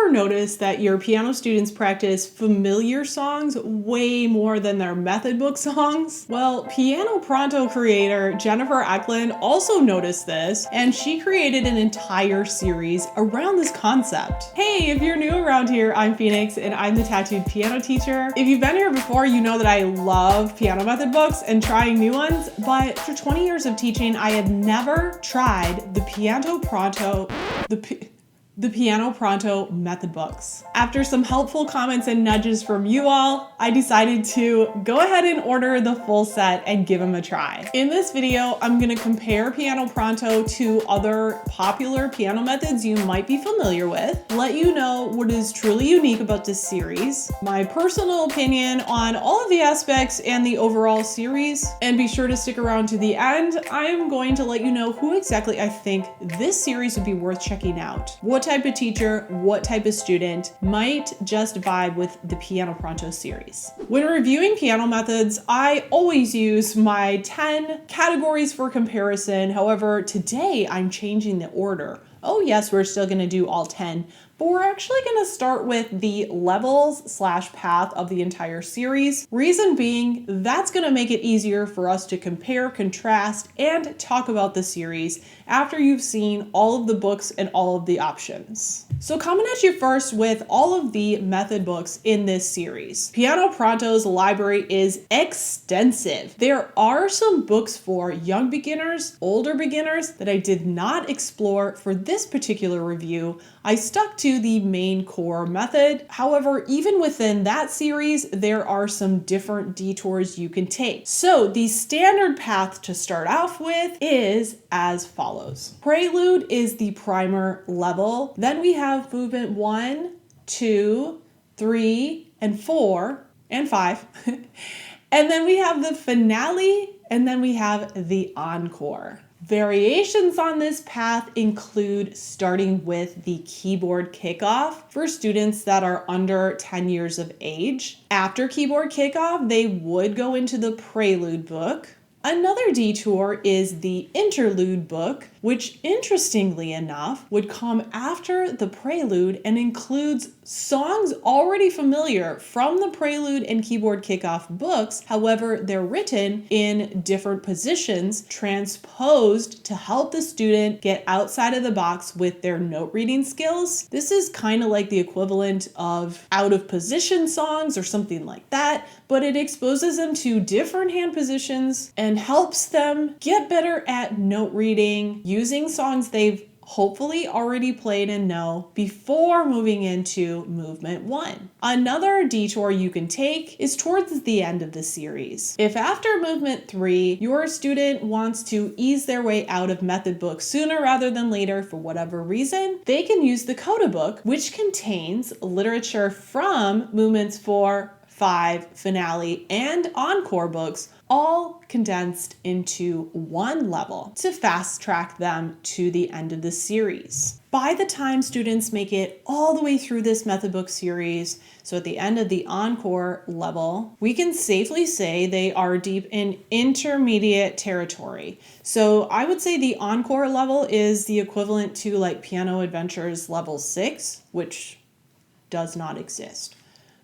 ever noticed that your piano students practice familiar songs way more than their method book songs? Well, Piano Pronto creator Jennifer Eklund also noticed this, and she created an entire series around this concept. Hey, if you're new around here, I'm Phoenix and I'm the Tattooed Piano Teacher. If you've been here before, you know that I love piano method books and trying new ones, but for 20 years of teaching, I had never tried the Piano Pronto method books. After some helpful comments and nudges from you all, I decided to go ahead and order the full set and give them a try. In this video, I'm gonna compare Piano Pronto to other popular piano methods you might be familiar with, let you know what is truly unique about this series, my personal opinion on all of the aspects and the overall series, and be sure to stick around to the end. I am going to let you know who exactly I think this series would be worth checking out. What type of teacher, what type of student might just vibe with the Piano Pronto series. When reviewing piano methods, I always use my 10 categories for comparison. However, today I'm changing the order. Oh yes, we're still gonna do all 10, but we're actually gonna start with the levels/path of the entire series. Reason being, that's gonna make it easier for us to compare, contrast, and talk about the series after you've seen all of the books and all of the options. So coming at you first with all of the method books in this series. Piano Pronto's library is extensive. There are some books for young beginners, older beginners that I did not explore for this particular review. I stuck to the main core method. However, even within that series, there are some different detours you can take. So the standard path to start off with is as follows. Prelude is the primer level. Then we have movement 1, 2, 3, and 4, and 5. And then we have the finale, and then we have the encore. Variations on this path include starting with the keyboard kickoff for students that are under 10 years of age. After keyboard kickoff, they would go into the prelude book. Another detour is the interlude book, which interestingly enough would come after the prelude and includes songs already familiar from the prelude and keyboard kickoff books. However, they're written in different positions, transposed to help the student get outside of the box with their note reading skills. This is kind of like the equivalent of out of position songs or something like that, but it exposes them to different hand positions and helps them get better at note reading, using songs they've hopefully already played and know before moving into movement 1. Another detour you can take is towards the end of the series. If after movement 3, your student wants to ease their way out of method book sooner rather than later for whatever reason, they can use the coda book, which contains literature from movements 4, 5, finale, and encore books, all condensed into one level to fast track them to the end of the series. By the time students make it all the way through this method book series, so at the end of the encore level, we can safely say they are deep in intermediate territory. So I would say the encore level is the equivalent to like Piano Adventures level 6, which does not exist.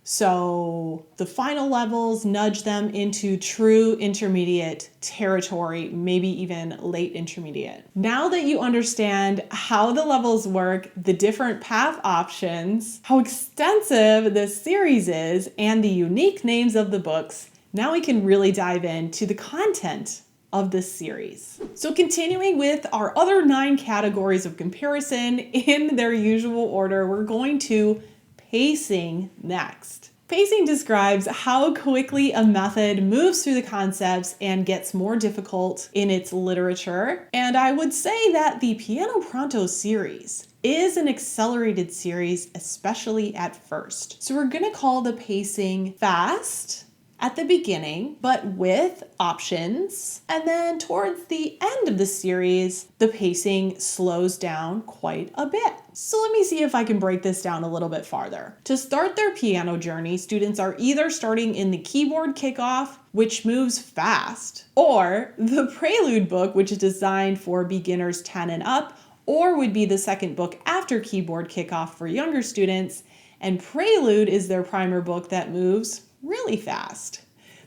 So the final levels nudge them into true intermediate territory, maybe even late intermediate. Now that you understand how the levels work, the different path options, how extensive this series is, and the unique names of the books, now we can really dive into the content of this series. So continuing with our other 9 categories of comparison in their usual order, we're going to pacing next. Pacing describes how quickly a method moves through the concepts and gets more difficult in its literature. And I would say that the Piano Pronto series is an accelerated series, especially at first. So we're gonna call the pacing fast at the beginning, but with options. And then towards the end of the series, the pacing slows down quite a bit. So let me see if I can break this down a little bit farther. To start their piano journey, students are either starting in the keyboard kickoff, which moves fast, or the prelude book, which is designed for beginners 10 and up, or would be the second book after Keyboard Kickoff for younger students, and Prelude is their primer book that moves really fast.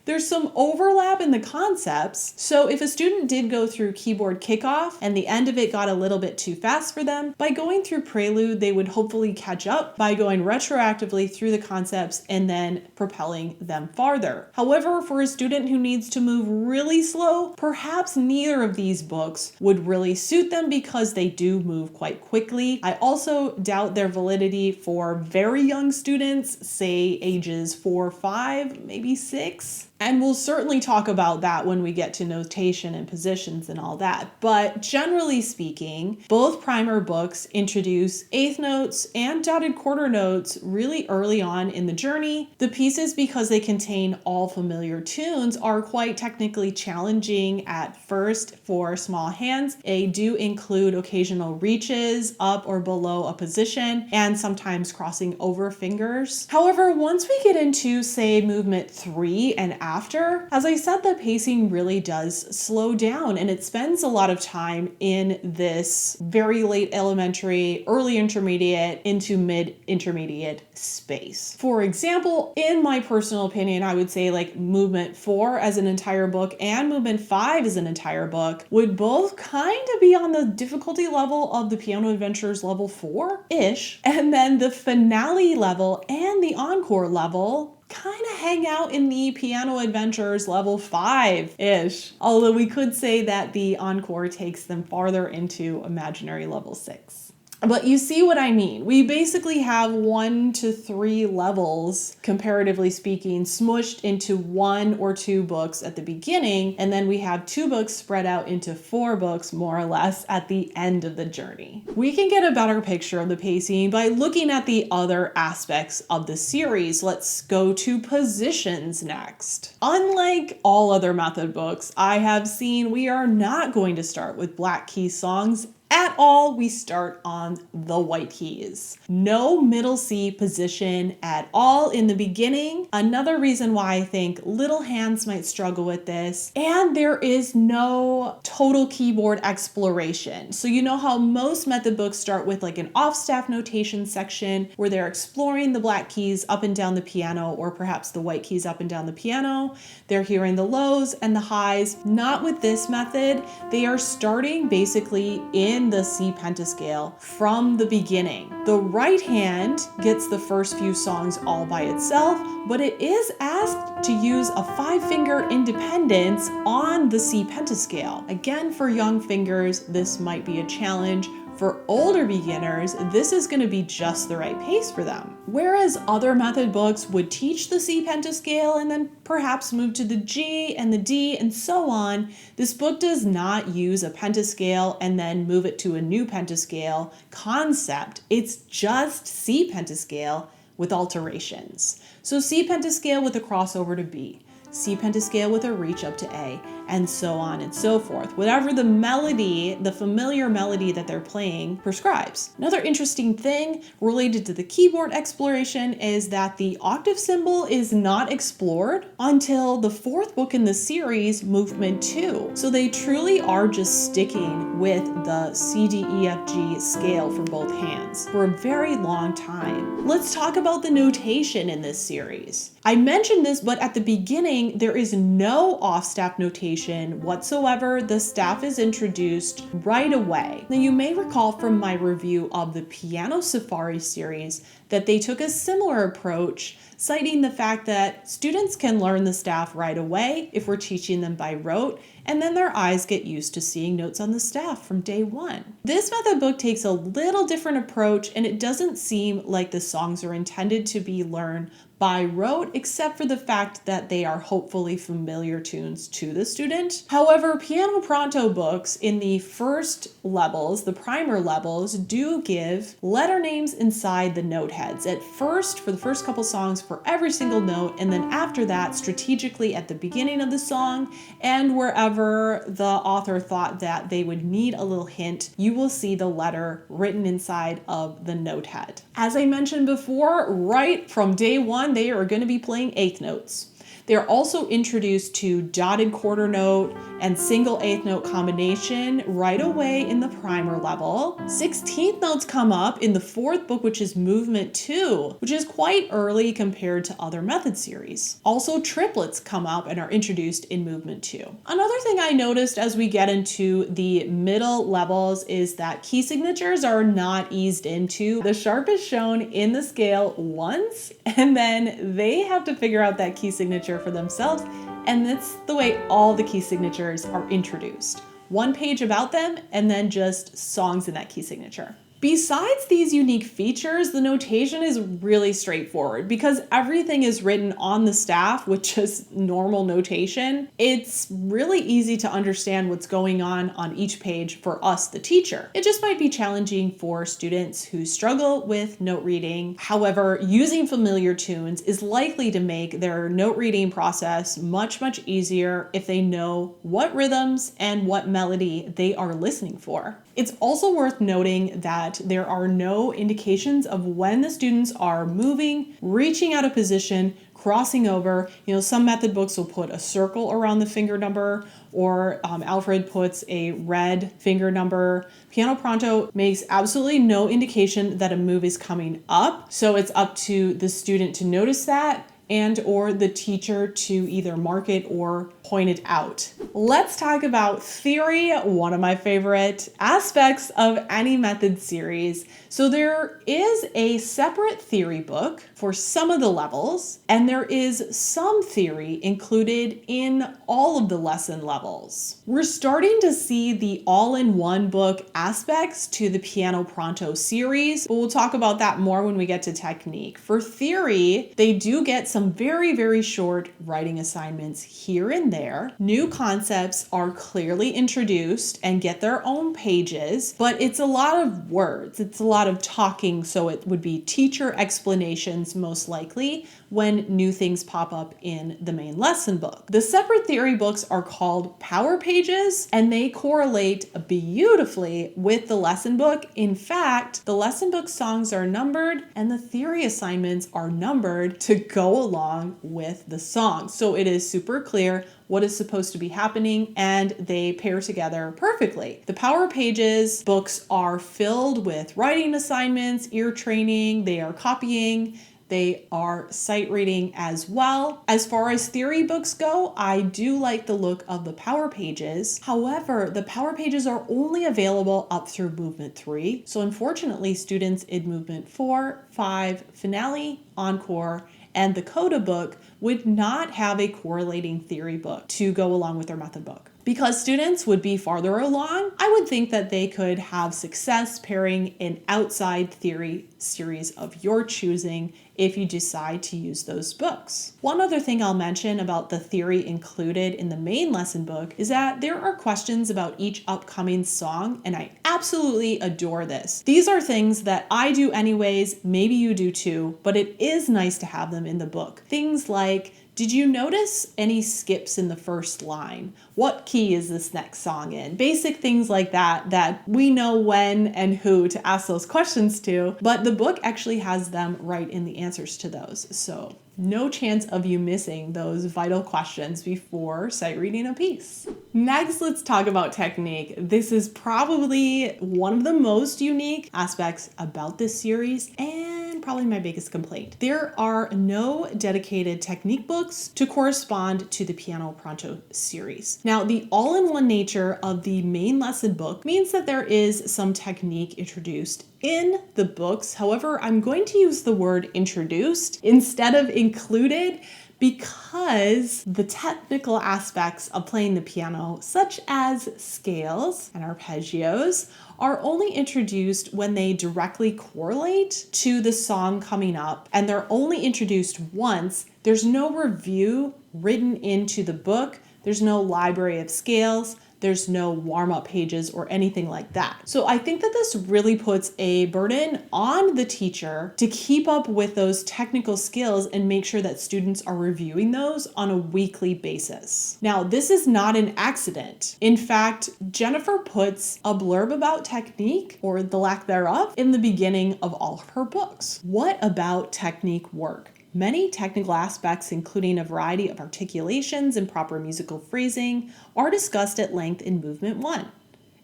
There's some overlap in the concepts, so if a student did go through Keyboard Kickoff and the end of it got a little bit too fast for them, by going through Prelude, they would hopefully catch up by going retroactively through the concepts and then propelling them farther. However, for a student who needs to move really slow, perhaps neither of these books would really suit them because they do move quite quickly. I also doubt their validity for very young students, say ages 4, 5, maybe 6. And we'll certainly talk about that when we get to notation and positions and all that. But generally speaking, both primer books introduce eighth notes and dotted quarter notes really early on in the journey. The pieces, because they contain all familiar tunes, are quite technically challenging at first for small hands. They do include occasional reaches up or below a position and sometimes crossing over fingers. However, once we get into, say, movement 3 and after, as I said, the pacing really does slow down and it spends a lot of time in this very late elementary, early intermediate into mid intermediate space. For example, in my personal opinion, I would say like movement 4 as an entire book and movement 5 as an entire book would both kind of be on the difficulty level of the Piano Adventures level 4-ish. And then the finale level and the encore level kind of hang out in the Piano Adventures level 5-ish. Although we could say that the encore takes them farther into imaginary level 6. But you see what I mean. We basically have 1 to 3 levels, comparatively speaking, smushed into 1 or 2 books at the beginning, and then we have 2 books spread out into 4 books, more or less, at the end of the journey. We can get a better picture of the pacing by looking at the other aspects of the series. Let's go to positions next. Unlike all other method books I have seen, we are not going to start with black key songs at all. We start on the white keys. No middle C position at all in the beginning. Another reason why I think little hands might struggle with this. And there is no total keyboard exploration. So you know how most method books start with like an off-staff notation section where they're exploring the black keys up and down the piano, or perhaps the white keys up and down the piano. They're hearing the lows and the highs. Not with this method. They are starting basically in the C pentascale from the beginning. The right hand gets the first few songs all by itself, but it is asked to use a 5-finger independence on the C pentascale. Again, for young fingers, this might be a challenge. For older beginners, this is going to be just the right pace for them. Whereas other method books would teach the C pentascale and then perhaps move to the G and the D and so on, this book does not use a pentascale and then move it to a new pentascale concept. It's just C pentascale with alterations. So C pentascale with a crossover to B, C pentascale with a reach up to A, and so on and so forth. Whatever the melody, the familiar melody that they're playing prescribes. Another interesting thing related to the keyboard exploration is that the octave symbol is not explored until the 4th book in the series, movement 2. So they truly are just sticking with the C, D, E, F, G scale for both hands for a very long time. Let's talk about the notation in this series. I mentioned this, but at the beginning, there is no off-staff notation whatsoever. The staff is introduced right away. Now, you may recall from my review of the Piano Safari series that they took a similar approach, citing the fact that students can learn the staff right away if we're teaching them by rote, and then their eyes get used to seeing notes on the staff from day 1. This method book takes a little different approach, and it doesn't seem like the songs are intended to be learned by rote, except for the fact that they are hopefully familiar tunes to the student. However, Piano Pronto books in the first levels, the primer levels, do give letter names inside the note heads. At first, for the first couple songs, for every single note, and then after that, strategically at the beginning of the song, and wherever the author thought that they would need a little hint, you will see the letter written inside of the note head. As I mentioned before, right from day 1, they are going to be playing eighth notes. They're also introduced to dotted quarter note and single eighth note combination right away in the primer level. 16th notes come up in the 4th book, which is movement 2, which is quite early compared to other method series. Also, triplets come up and are introduced in movement 2. Another thing I noticed as we get into the middle levels is that key signatures are not eased into. The sharp is shown in the scale once, and then they have to figure out that key signature for themselves, and that's the way all the key signatures are introduced. One page about them, and then just songs in that key signature. Besides these unique features, the notation is really straightforward because everything is written on the staff with just normal notation. It's really easy to understand what's going on each page for us, the teacher. It just might be challenging for students who struggle with note reading. However, using familiar tunes is likely to make their note reading process much easier if they know what rhythms and what melody they are listening for. It's also worth noting that there are no indications of when the students are moving, reaching out of position, crossing over. Some method books will put a circle around the finger number, or Alfred puts a red finger number. Piano Pronto makes absolutely no indication that a move is coming up, so it's up to the student to notice that and or the teacher to either mark it or point it out. Let's talk about theory, one of my favorite aspects of any method series. So there is a separate theory book for some of the levels, and there is some theory included in all of the lesson levels. We're starting to see the all-in-one book aspects to the Piano Pronto series, but we'll talk about that more when we get to technique. For theory, they do get some very short writing assignments here and there. New concepts are clearly introduced and get their own pages, but it's a lot of words. It's a lot of talking, so it would be teacher explanations most likely when new things pop up in the main lesson book. The separate theory books are called power pages, and they correlate beautifully with the lesson book. In fact, the lesson book songs are numbered and the theory assignments are numbered to go along with the song. So it is super clear what is supposed to be happening, and they pair together perfectly. The Power Pages books are filled with writing assignments, ear training, they are copying, they are sight reading as well. As far as theory books go, I do like the look of the Power Pages. However, the Power Pages are only available up through movement 3. So unfortunately, students in movement 4, 5, finale, encore, and the coda book would not have a correlating theory book to go along with their method book. Because students would be farther along, I would think that they could have success pairing an outside theory series of your choosing if you decide to use those books. One other thing I'll mention about the theory included in the main lesson book is that there are questions about each upcoming song, and I absolutely adore this. These are things that I do anyways, maybe you do too, but it is nice to have them in the book. Things like, did you notice any skips in the first line? What key is this next song in? Basic things like that we know when and who to ask those questions to, but the book actually has them right in the answers to those. So no chance of you missing those vital questions before sight reading a piece. Next, let's talk about technique. This is probably one of the most unique aspects about this series and probably my biggest complaint. There are no dedicated technique books to correspond to the Piano Pronto series. Now, the all-in-one nature of the main lesson book means that there is some technique introduced in the books. However, I'm going to use the word introduced instead of included because the technical aspects of playing the piano, such as scales and arpeggios, are only introduced when they directly correlate to the song coming up, and they're only introduced once. There's no review written into the book. There's no library of scales. There's no warm-up pages or anything like that. So I think that this really puts a burden on the teacher to keep up with those technical skills and make sure that students are reviewing those on a weekly basis. Now, this is not an accident. In fact, Jennifer puts a blurb about technique, or the lack thereof, in the beginning of all of her books. What about technique work? Many technical aspects, including a variety of articulations and proper musical phrasing, are discussed at length in Movement 1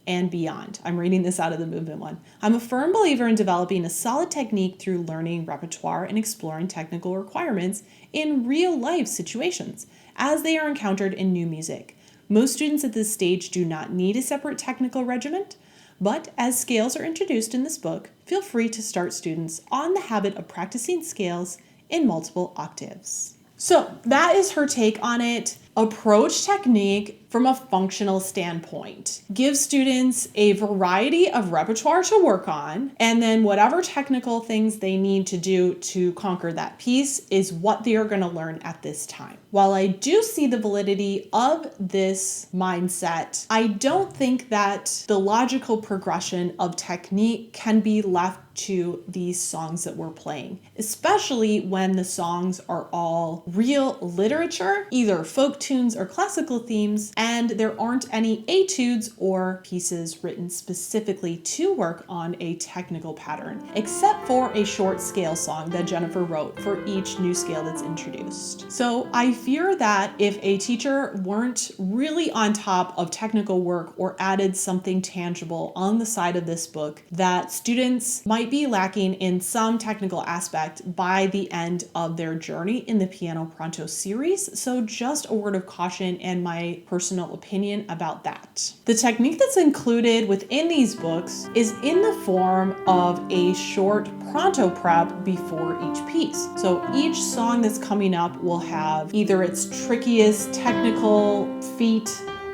and beyond. I'm reading this out of the Movement 1. I'm a firm believer in developing a solid technique through learning repertoire and exploring technical requirements in real-life situations as they are encountered in new music. Most students at this stage do not need a separate technical regiment, but as scales are introduced in this book, feel free to start students on the habit of practicing scales in multiple octaves. So that is her take on it. Approach technique from a functional standpoint. Give students a variety of repertoire to work on, and then whatever technical things they need to do to conquer that piece is what they are going to learn at this time. While I do see the validity of this mindset, I don't think that the logical progression of technique can be left to these songs that we're playing, especially when the songs are all real literature, either folk tunes or classical themes, and there aren't any etudes or pieces written specifically to work on a technical pattern, except for a short scale song that Jennifer wrote for each new scale that's introduced. So I fear that if a teacher weren't really on top of technical work or added something tangible on the side of this book, that students might be lacking in some technical aspect by the end of their journey in the Piano Pronto series. So just a word of caution and my personal opinion about that. The technique that's included within these books is in the form of a short pronto prep before each piece. So each song that's coming up will have either its trickiest technical feat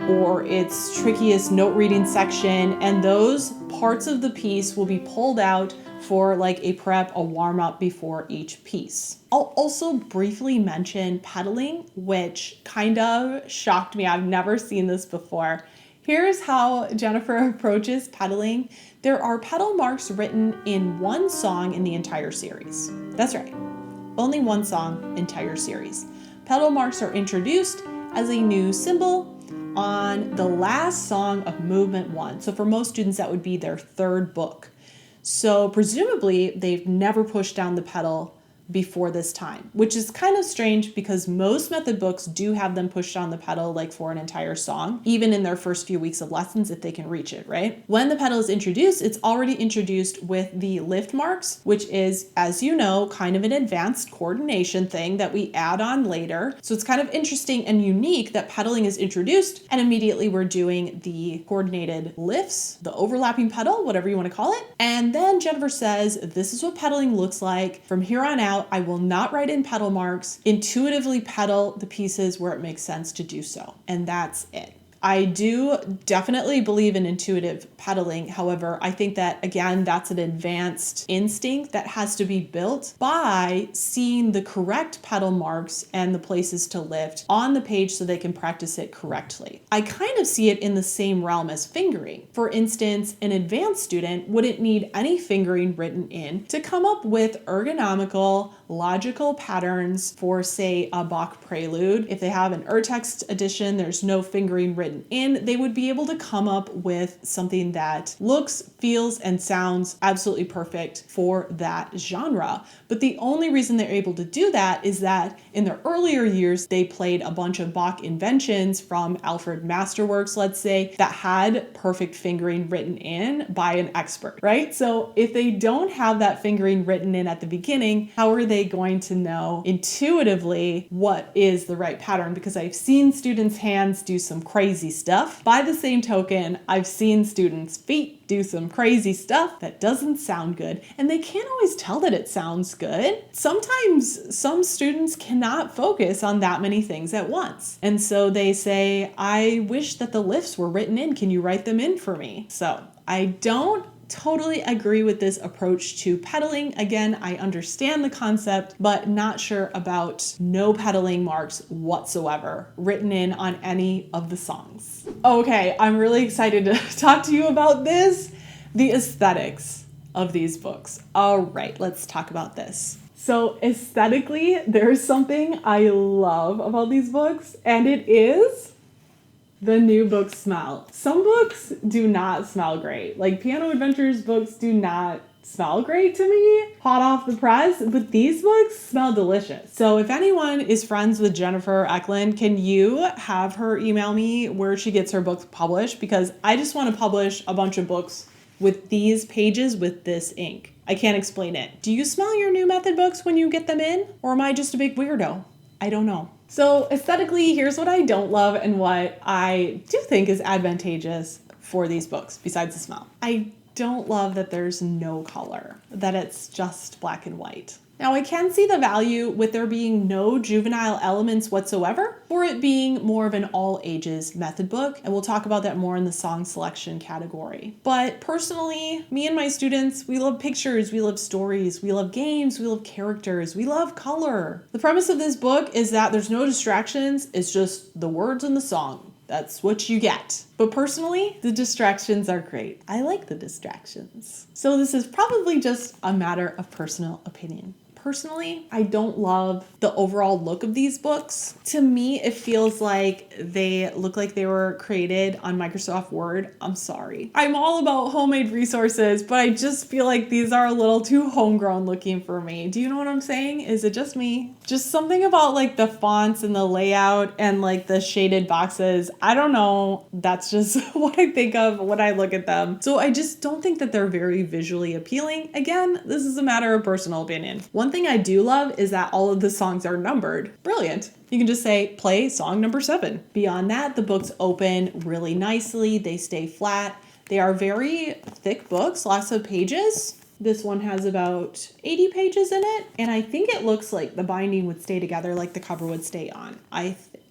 or its trickiest note reading section, and those parts of the piece will be pulled out for like a prep, a warm up before each piece. I'll also briefly mention pedaling, which kind of shocked me. I've never seen this before. Here's how Jennifer approaches pedaling. There are pedal marks written in one song in the entire series. That's right, only one song, entire series. Pedal marks are introduced as a new symbol on the last song of Movement 1. So for most students, that would be their third book. So presumably they've never pushed down the pedal before this time, which is kind of strange because most method books do have them push down the pedal like for an entire song, even in their first few weeks of lessons if they can reach it, right? When the pedal is introduced, it's already introduced with the lift marks, which is, as you know, kind of an advanced coordination thing that we add on later. So it's kind of interesting and unique that pedaling is introduced and immediately we're doing the coordinated lifts, the overlapping pedal, whatever you want to call it. And then Jennifer says, this is what pedaling looks like. From here on out, I will not write in pedal marks, intuitively pedal the pieces where it makes sense to do so. And that's it. I do definitely believe in intuitive pedaling. However, I think that, again, that's an advanced instinct that has to be built by seeing the correct pedal marks and the places to lift on the page so they can practice it correctly. I kind of see it in the same realm as fingering. For instance, an advanced student wouldn't need any fingering written in to come up with ergonomical, logical patterns for, say, a Bach prelude. If they have an urtext edition, there's no fingering written in, they would be able to come up with something that looks, feels, and sounds absolutely perfect for that genre. But the only reason they're able to do that is that in their earlier years, they played a bunch of Bach inventions from Alfred Masterworks, let's say, that had perfect fingering written in by an expert, right? So if they don't have that fingering written in at the beginning, how are they going to know intuitively what is the right pattern? Because I've seen students' hands do some crazy stuff. By the same token, I've seen students' feet do some crazy stuff that doesn't sound good, and they can't always tell that it sounds good. Sometimes some students cannot focus on that many things at once, and so they say, I wish that the lifts were written in. Can you write them in for me? So I don't totally agree with this approach to pedaling. Again, I understand the concept, but not sure about no pedaling marks whatsoever written in on any of the songs. Okay, I'm really excited to talk to you about this, the aesthetics of these books. All right, let's talk about this. So aesthetically, there's something I love about these books, and it is the new book smell. Some books do not smell great. Like Piano Adventures books do not smell great to me, hot off the press, but these books smell delicious. So if anyone is friends with Jennifer Eklund, can you have her email me where she gets her books published? Because I just want to publish a bunch of books with these pages with this ink. I can't explain it. Do you smell your new method books when you get them in? Or am I just a big weirdo? I don't know. So aesthetically, here's what I don't love and what I do think is advantageous for these books, besides the smell. I don't love that there's no color, that it's just black and white. Now I can see the value with there being no juvenile elements whatsoever, or it being more of an all ages method book, and we'll talk about that more in the song selection category. But personally, me and my students, we love pictures, we love stories, we love games, we love characters, we love color. The premise of this book is that there's no distractions, it's just the words and the song. That's what you get. But personally, the distractions are great. I like the distractions. So this is probably just a matter of personal opinion. Personally, I don't love the overall look of these books. To me, it feels like they look like they were created on Microsoft Word. I'm sorry. I'm all about homemade resources, but I just feel like these are a little too homegrown looking for me. Do you know what I'm saying? Is it just me? Just something about like the fonts and the layout and like the shaded boxes. I don't know. That's just what I think of when I look at them. So I just don't think that they're very visually appealing. Again, this is a matter of personal opinion. One thing I do love is that all of the songs are numbered. Brilliant. You can just say, play song number 7. Beyond that, the books open really nicely. They stay flat. They are very thick books, lots of pages. This one has about 80 pages in it. And I think it looks like the binding would stay together, like the cover would stay on, I think.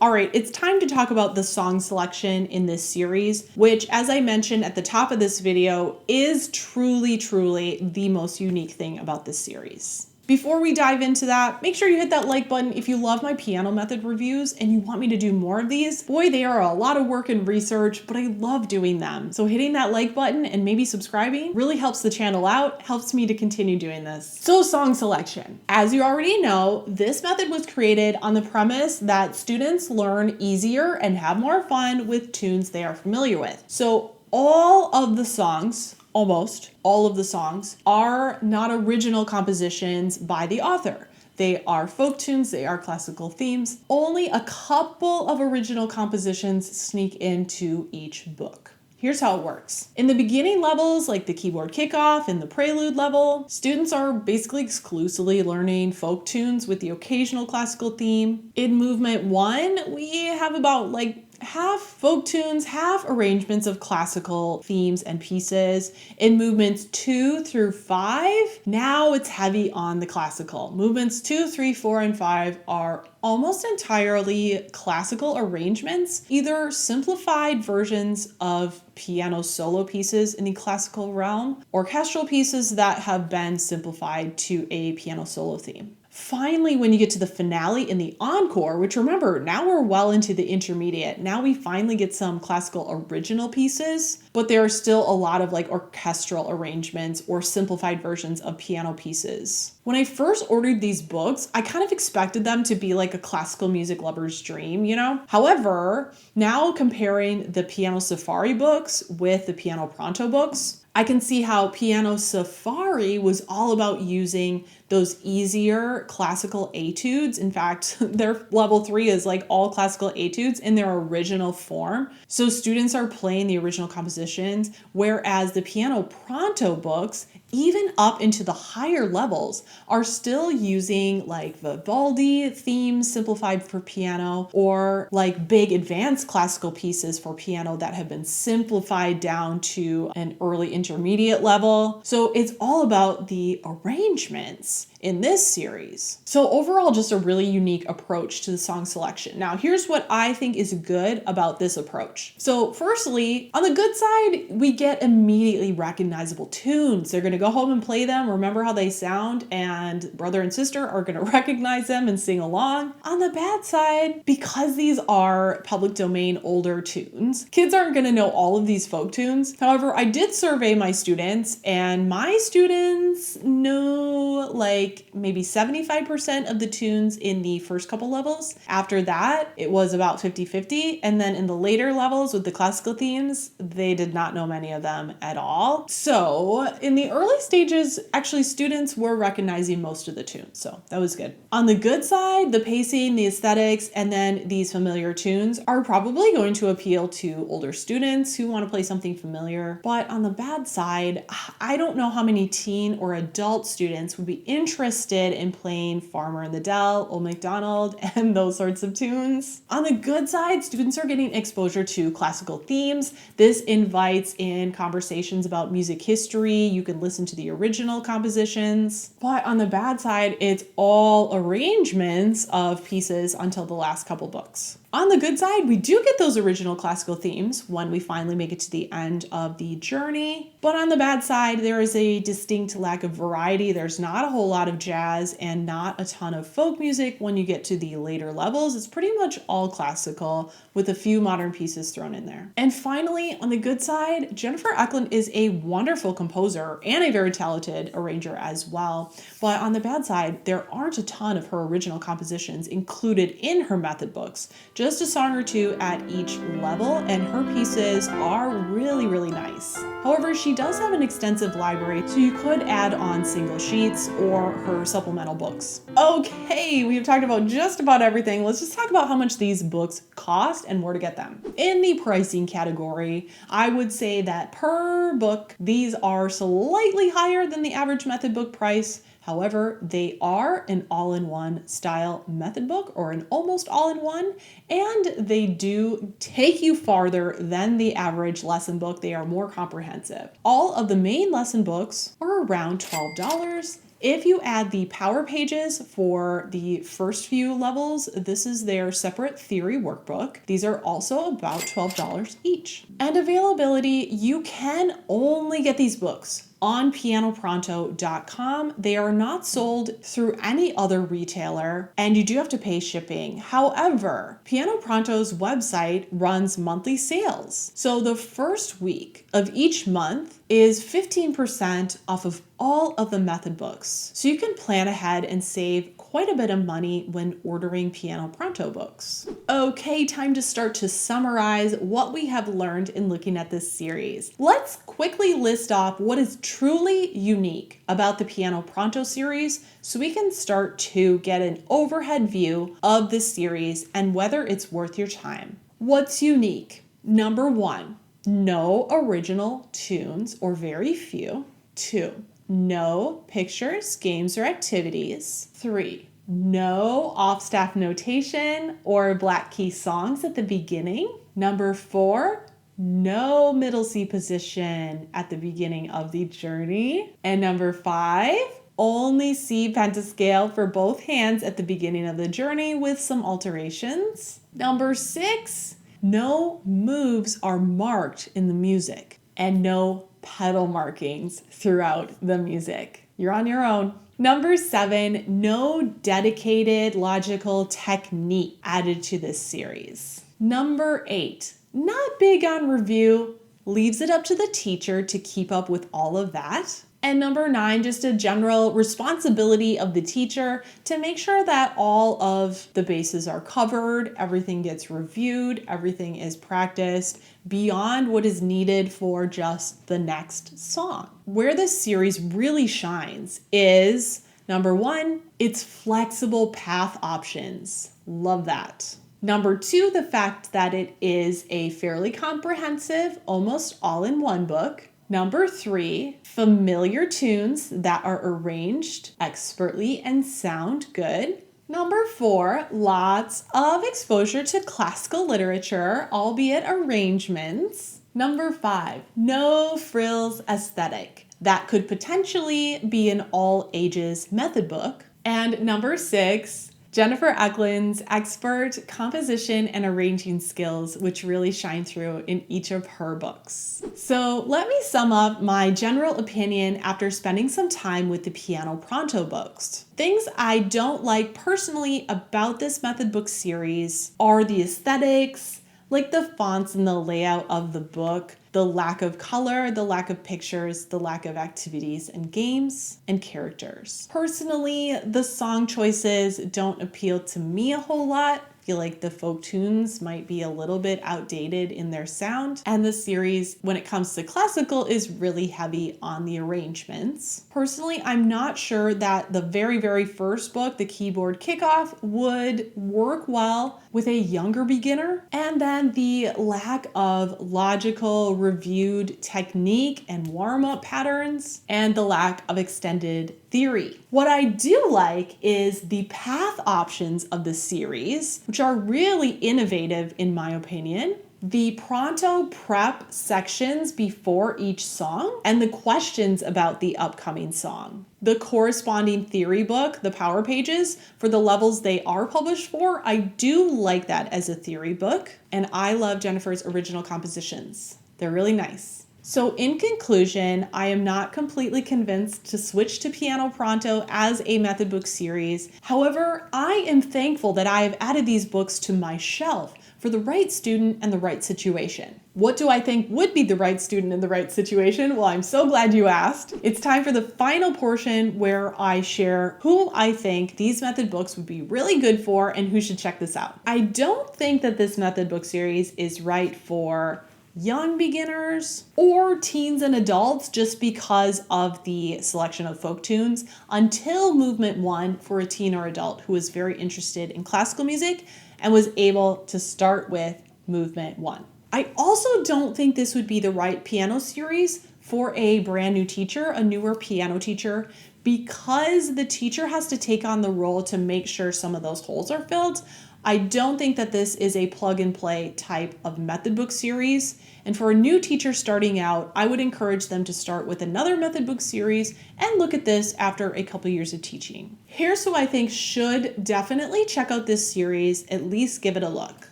All right, it's time to talk about the song selection in this series, which, as I mentioned at the top of this video, is truly the most unique thing about this series. Before we dive into that, make sure you hit that like button if you love my piano method reviews and you want me to do more of these. Boy, they are a lot of work and research, but I love doing them. So hitting that like button and maybe subscribing really helps the channel out, helps me to continue doing this. So song selection. As you already know, this method was created on the premise that students learn easier and have more fun with tunes they are familiar with. So all of the songs, almost all of the songs, are not original compositions by the author. They are folk tunes, they are classical themes. Only a couple of original compositions sneak into each book. Here's how it works. In the beginning levels, like the keyboard kickoff and the prelude level, students are basically exclusively learning folk tunes with the occasional classical theme. In movement 1, we have about half folk tunes, half arrangements of classical themes and pieces. In movements 2 through 5, now it's heavy on the classical. Movements 2, 3, 4, and 5 are almost entirely classical arrangements, either simplified versions of piano solo pieces in the classical realm, orchestral pieces that have been simplified to a piano solo theme. Finally, when you get to the finale in the encore, which remember, now we're well into the intermediate. Now we finally get some classical original pieces, but there are still a lot of orchestral arrangements or simplified versions of piano pieces. When I first ordered these books, I kind of expected them to be like a classical music lover's dream, you know? However, now comparing the Piano Safari books with the Piano Pronto books, I can see how Piano Safari was all about using those easier classical etudes. In fact, their level 3 is all classical etudes in their original form. So students are playing the original compositions, whereas the Piano Pronto books, even up into the higher levels, are still using Vivaldi themes simplified for piano, or big advanced classical pieces for piano that have been simplified down to an early intermediate level. So it's all about the arrangements in this series. So overall, just a really unique approach to the song selection. Now, here's what I think is good about this approach. So firstly, on the good side, we get immediately recognizable tunes. They're gonna go home and play them, remember how they sound, and brother and sister are gonna recognize them and sing along. On the bad side, because these are public domain older tunes, kids aren't gonna know all of these folk tunes. However, I did survey my students, and my students know like maybe 75% of the tunes in the first couple levels. After that, it was about 50-50. And then in the later levels with the classical themes, they did not know many of them at all. So in the early stages, actually students were recognizing most of the tunes. So that was good. On the good side, the pacing, the aesthetics, and then these familiar tunes are probably going to appeal to older students who want to play something familiar. But on the bad side, I don't know how many teen or adult students would be interested in playing Farmer in the Dell, Old MacDonald, and those sorts of tunes. On the good side, students are getting exposure to classical themes. This invites in conversations about music history. You can listen to the original compositions. But on the bad side, it's all arrangements of pieces until the last couple books. On the good side, we do get those original classical themes when we finally make it to the end of the journey. But on the bad side, there is a distinct lack of variety. There's not a whole lot of jazz and not a ton of folk music when you get to the later levels. It's pretty much all classical with a few modern pieces thrown in there. And finally, on the good side, Jennifer Eklund is a wonderful composer and a very talented arranger as well. But on the bad side, there aren't a ton of her original compositions included in her method books. Just a song or two at each level, and her pieces are really, really nice. However, she does have an extensive library, so you could add on single sheets or her supplemental books. Okay, we've talked about just about everything. Let's just talk about how much these books cost and where to get them. In the pricing category, I would say that per book, these are slightly higher than the average method book price. However, they are an all-in-one style method book or an almost all-in-one, and they do take you farther than the average lesson book. They are more comprehensive. All of the main lesson books are around $12. If you add the power pages for the first few levels, this is their separate theory workbook. These are also about $12 each. And availability, you can only get these books on pianopronto.com. They are not sold through any other retailer, and you do have to pay shipping. However, Piano Pronto's website runs monthly sales. So the first week of each month is 15% off of all of the method books. So you can plan ahead and save quite a bit of money when ordering Piano Pronto books. Okay, time to start to summarize what we have learned in looking at this series. Let's quickly list off what is truly unique about the Piano Pronto series so we can start to get an overhead view of this series and whether it's worth your time. What's unique? Number one, no original tunes or very few. 2, no pictures, games, or activities. 3, no off-staff notation or black key songs at the beginning. Number 4, no middle C position at the beginning of the journey. And number 5, only C pentascale for both hands at the beginning of the journey with some alterations. Number 6, no moves are marked in the music and no pedal markings throughout the music. You're on your own. Number 7, no dedicated logical technique added to this series. Number 8, not big on review, leaves it up to the teacher to keep up with all of that. And number 9, just a general responsibility of the teacher to make sure that all of the bases are covered, everything gets reviewed, everything is practiced beyond what is needed for just the next song. Where this series really shines is, number 1, its flexible path options. Love that. Number 2, the fact that it is a fairly comprehensive, almost all-in-one book. Number 3, familiar tunes that are arranged expertly and sound good. Number 4, lots of exposure to classical literature, albeit arrangements. Number 5, no frills aesthetic. That could potentially be an all ages method book. And number 6, Jennifer Eklund's expert composition and arranging skills, which really shine through in each of her books. So let me sum up my general opinion after spending some time with the Piano Pronto books. Things I don't like personally about this method book series are the aesthetics, like the fonts and the layout of the book, the lack of color, the lack of pictures, the lack of activities and games and characters. Personally, the song choices don't appeal to me a whole lot. I feel like the folk tunes might be a little bit outdated in their sound, and the series, when it comes to classical, is really heavy on the arrangements. Personally, I'm not sure that the very first book, The Keyboard Kickoff, would work well with a younger beginner, and then the lack of logical reviewed technique and warm-up patterns, and the lack of extended theory. What I do like is the path options of the series, which are really innovative in my opinion. The Pronto prep sections before each song, and the questions about the upcoming song. The corresponding theory book, the power pages, for the levels they are published for, I do like that as a theory book, and I love Jennifer's original compositions. They're really nice. So in conclusion, I am not completely convinced to switch to Piano Pronto as a method book series. However, I am thankful that I have added these books to my shelf for the right student and the right situation. What do I think would be the right student in the right situation? Well, I'm so glad you asked. It's time for the final portion where I share who I think these method books would be really good for and who should check this out. I don't think that this method book series is right for young beginners or teens and adults just because of the selection of folk tunes until movement 1 for a teen or adult who is very interested in classical music and was able to start with movement 1. I also don't think this would be the right piano series for a brand new teacher, a newer piano teacher, because the teacher has to take on the role to make sure some of those holes are filled. I don't think that this is a plug and play type of method book series. And for a new teacher starting out, I would encourage them to start with another method book series and look at this after a couple years of teaching. Here's who I think should definitely check out this series, at least give it a look.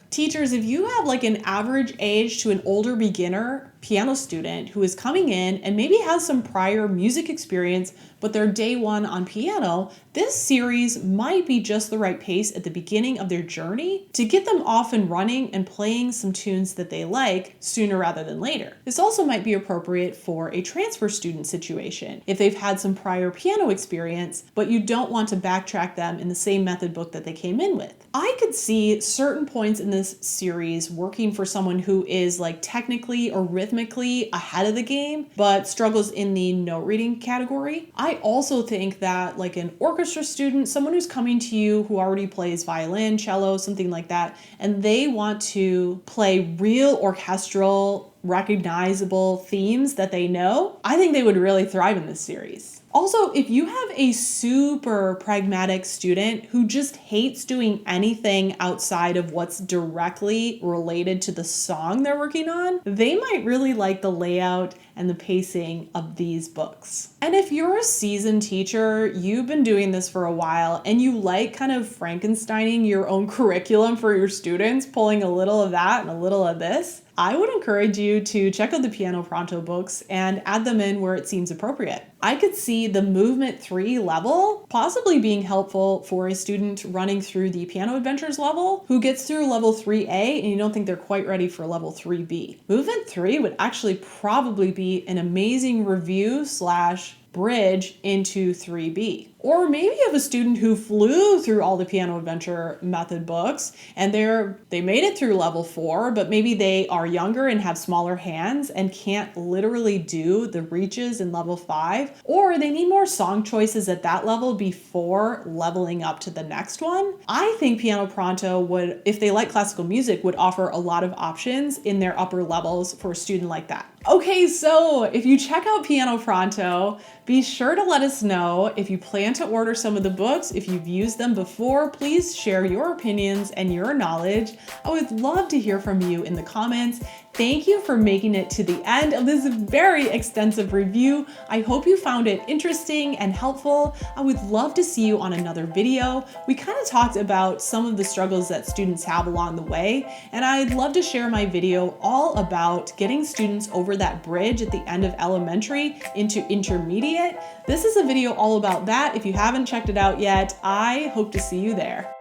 Teachers, if you have like an average age to an older beginner piano student who is coming in and maybe has some prior music experience, but they're day one on piano, this series might be just the right pace at the beginning of their journey to get them off and running and playing some tunes that they like sooner rather than later. This also might be appropriate for a transfer student situation if they've had some prior piano experience, but you don't want to backtrack them in the same method book that they came in with. I could see certain points in this series working for someone who is like technically or rhythmically ahead of the game, but struggles in the note reading category. I also think that like an orchestra student, someone who's coming to you who already plays violin, cello, something like that, and they want to play real orchestral, recognizable themes that they know, I think they would really thrive in this series. Also, if you have a super pragmatic student who just hates doing anything outside of what's directly related to the song they're working on, they might really like the layout and the pacing of these books. And if you're a seasoned teacher, you've been doing this for a while, and you like kind of Frankensteining your own curriculum for your students, pulling a little of that and a little of this, I would encourage you to check out the Piano Pronto books and add them in where it seems appropriate. I could see the Movement 3 level possibly being helpful for a student running through the Piano Adventures level who gets through level 3A and you don't think they're quite ready for level 3B. Movement 3 would actually probably be an amazing review / bridge into 3B. Or maybe you have a student who flew through all the Piano Adventure method books and they made it through level 4, but maybe they are younger and have smaller hands and can't literally do the reaches in level 5, or they need more song choices at that level before leveling up to the next one. I think Piano Pronto would, if they like classical music, would offer a lot of options in their upper levels for a student like that. Okay, so if you check out Piano Pronto, be sure to let us know if you plan to order some of the books. If you've used them before, please share your opinions and your knowledge. I would love to hear from you in the comments. Thank you for making it to the end of this very extensive review. I hope you found it interesting and helpful. I would love to see you on another video. We kind of talked about some of the struggles that students have along the way, and I'd love to share my video all about getting students over that bridge at the end of elementary into intermediate. This is a video all about that. If you haven't checked it out yet, I hope to see you there.